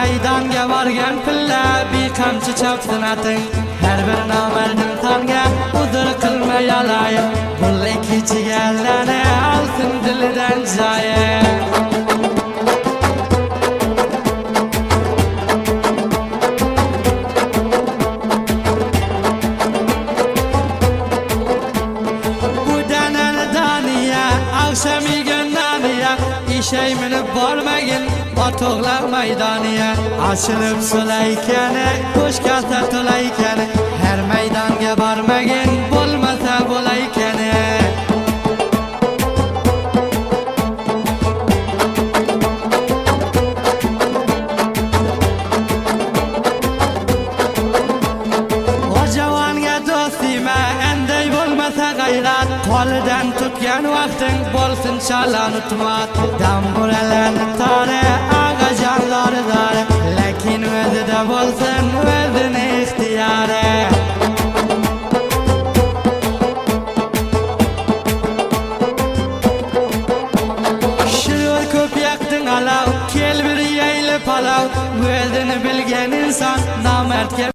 Meydanga borgan pilla bir qamchi chopsin ating. Her bir namerdim tanga udur qilmay alayim. Bulle kechiganlarni alsin dilidan joyi. Şey minib bormagin otoqlar maydoniga ochilib sulaykani qo'shqalta to'laykani her maydonga bormagin bo'lmasa bo'laykani o javonga do'stima enday bo'lmasa g'ayrat qo'lidan tutgan vaqting bo'lsin chalon utmat damburalarni tore ag'ajonlari dori lekin o'zida bo'lsin o'zini ixtiyori shiror ko'p yaqding alav kel bir yayli palav o'zini bilgan inson nomardga